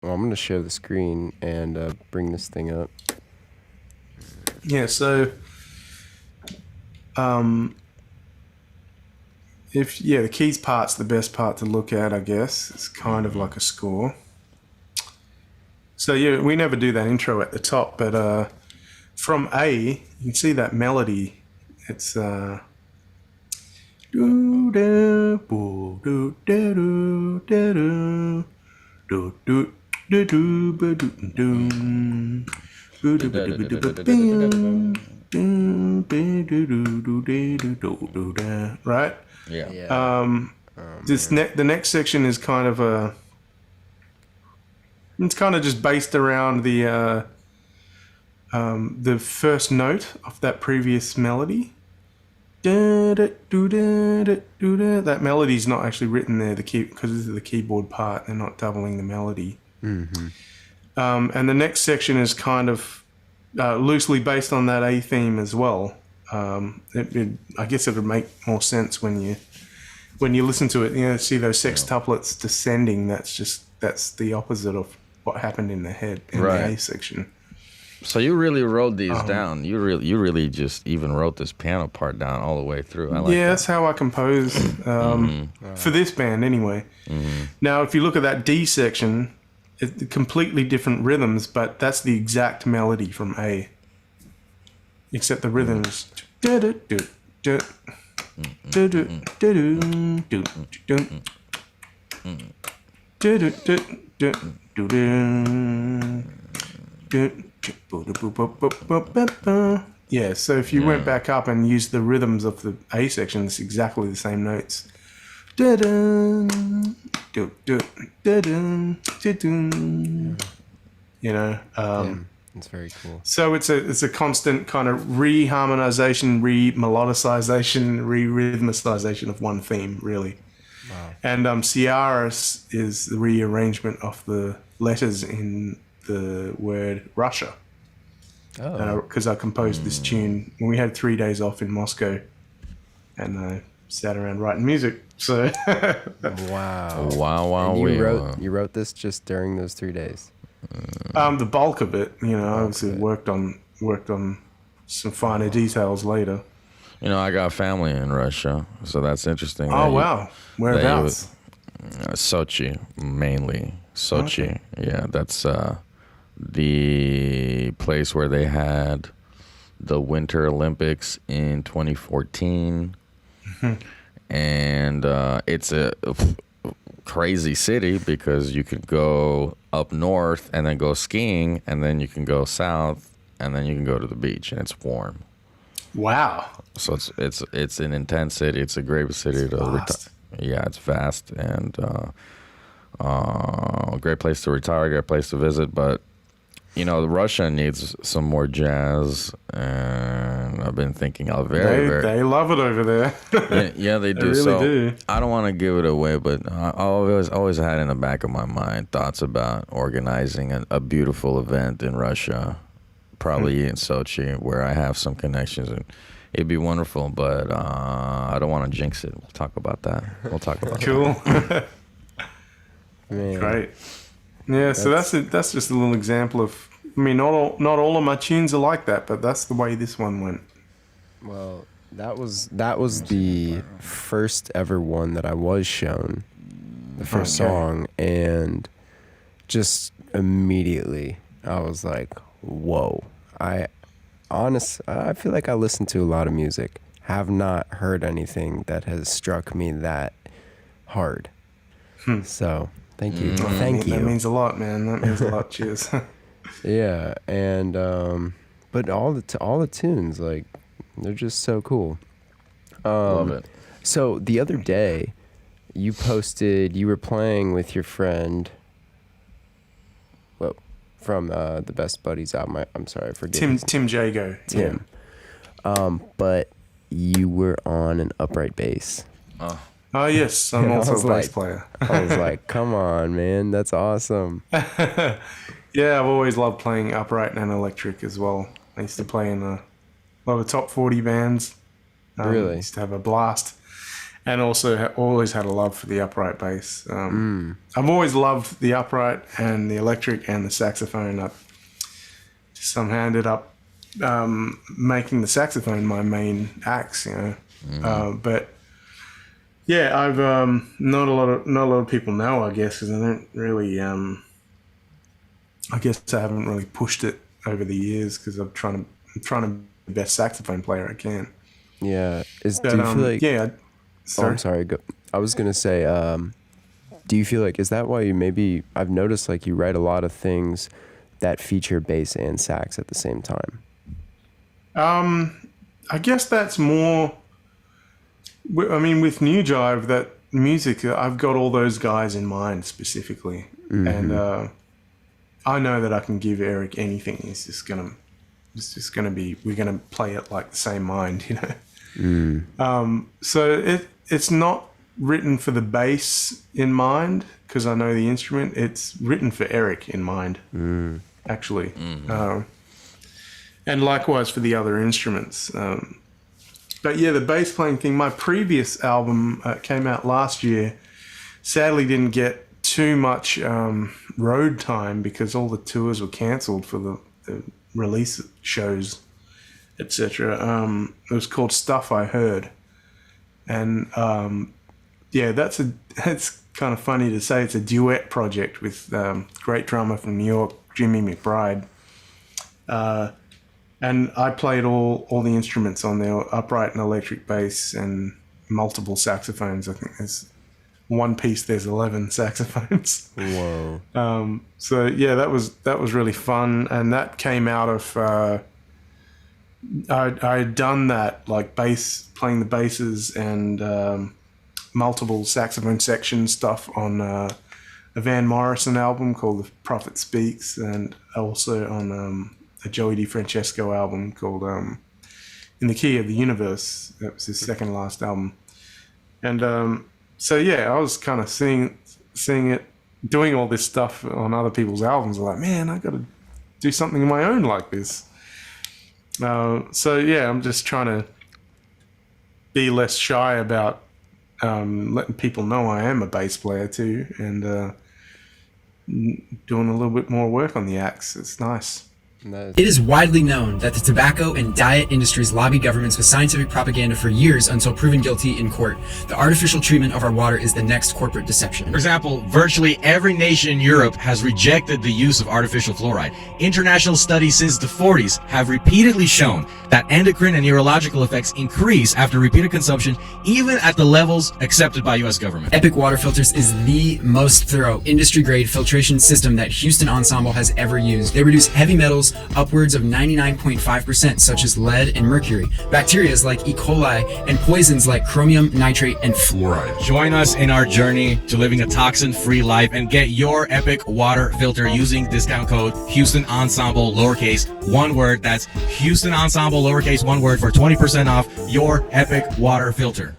Well, I'm going to share the screen and bring this thing up. Yeah, so the keys part's the best part to look at, I guess. It's kind of like a score. So yeah, we never do that intro at the top, but from A, you can see that melody. It's do do do do do do do do do do do do right? Yeah. Yeah. The next section is kind of it's kind of just based around the first note of that previous melody. That melody's not actually written there because this is the keyboard part. They're not doubling the melody. Mm-hmm. And the next section is kind of loosely based on that A theme as well. I guess it would make more sense when you listen to it. You know, see those sextuplets descending. That's the opposite of what happened in the head in the A section. So you really wrote these down. You really just even wrote this piano part down all the way through. I like that. That's how I compose for this band anyway. Mm-hmm. Now, if you look at that D section, it's completely different rhythms, but that's the exact melody from A, except the rhythms. Yeah, so if you went back up and used the rhythms of the A section, it's exactly the same notes. You know, It's very cool. So it's a constant kind of re-harmonization, re-melodicization, re-rhythmicization of one theme, really. Wow. And Ciaris is the rearrangement of the letters in the word Russia. Because I composed this tune when we had 3 days off in Moscow, and I sat around writing music. So wow. And you wrote this just during those 3 days. The bulk of it, you know, obviously worked on some finer details later. You know, I got family in Russia, so that's interesting. Oh wow, whereabouts? Sochi, mainly Sochi. Okay. Yeah, that's the place where they had the Winter Olympics in 2014, and it's a crazy city because you could go up north and then go skiing, and then you can go south and then you can go to the beach, and it's warm. Wow. So it's an intense city. It's a great city to retire. Yeah, it's vast and a great place to retire, great place to visit. But you know, Russia needs some more jazz, and I've been thinking they love it over there. yeah, they do. They really do. I don't want to give it away, but I always had in the back of my mind thoughts about organizing a beautiful event in Russia, probably in Sochi, where I have some connections, and it'd be wonderful. But I don't want to jinx it. We'll talk about that. Cool. Man. Great. Yeah, so that's just a little example of. I mean, not all of my tunes are like that, but that's the way this one went. Well, that was the first ever one that I was shown, the first song, and just immediately I was like, "Whoa!" I feel like I listen to a lot of music, have not heard anything that has struck me that hard. So. Thank you. Thank you. That means a lot, man. That means a lot. Cheers. Yeah, and but all the tunes, like, they're just so cool. Love it. So the other day, you posted you were playing with your friend. Well, from the Best Buddies album. I'm sorry, I forget. Tim Jago. Tim. Yeah. But you were on an upright bass. Oh, yes. I'm also a bass player. I was like, come on, man. That's awesome. Yeah, I've always loved playing upright and electric as well. I used to play in a lot of top 40 bands. Really? Used to have a blast. and also always had a love for the upright bass. I've always loved the upright and the electric and the saxophone. I somehow ended up making the saxophone my main axe, but yeah, I've not a lot of people know, I guess, because I don't really. I guess I haven't really pushed it over the years because I'm trying to be the best saxophone player I can. Yeah. Do you feel like? Yeah. Oh, I'm sorry. I was gonna say, do you feel like, is that why I've noticed like you write a lot of things that feature bass and sax at the same time? I guess that's more. I mean, with New Jive, that music, I've got all those guys in mind specifically, and I know that I can give Eric anything. It's just gonna be. We're gonna play it like the same mind, So it's not written for the bass in mind because I know the instrument. It's written for Eric in mind, actually, and likewise for the other instruments. But yeah, the bass playing thing. My previous album came out last year. Sadly, didn't get too much road time because all the tours were cancelled for the release shows, etc. It was called Stuff I Heard, and yeah, that's kind of funny to say. It's a duet project with great drummer from New York, Jimmy McBride, and I played all the instruments on there, upright and electric bass and multiple saxophones. I think there's one piece. There's 11 saxophones. Whoa. So yeah, that was really fun, and that came out of I had done that, like playing the basses and multiple saxophone section stuff on a Van Morrison album called The Prophet Speaks, and also on a Joey DiFrancesco album called In the Key of the Universe. That was his second last album, and so yeah, I was kind of seeing it, doing all this stuff on other people's albums. I'm like, man, I got to do something of my own like this. So yeah, I'm just trying to be less shy about letting people know I am a bass player too, and doing a little bit more work on the axe. It's nice. Nice. It is widely known that the tobacco and diet industries lobby governments with scientific propaganda for years until proven guilty in court. The artificial treatment of our water is the next corporate deception. For example, virtually every nation in Europe has rejected the use of artificial fluoride. International studies since the 40s have repeatedly shown that endocrine and neurological effects increase after repeated consumption, even at the levels accepted by U.S. government. Epic Water Filters is the most thorough industry-grade filtration system that Houston Ensemble has ever used. They reduce heavy metals upwards of 99.5%, such as lead and mercury, bacteria like E. coli, and poisons like chromium, nitrate, and fluoride. Join us in our journey to living a toxin-free life and get your Epic Water Filter using discount code Houston Ensemble lowercase one word. That's Houston Ensemble lowercase one word for 20% off your Epic Water Filter.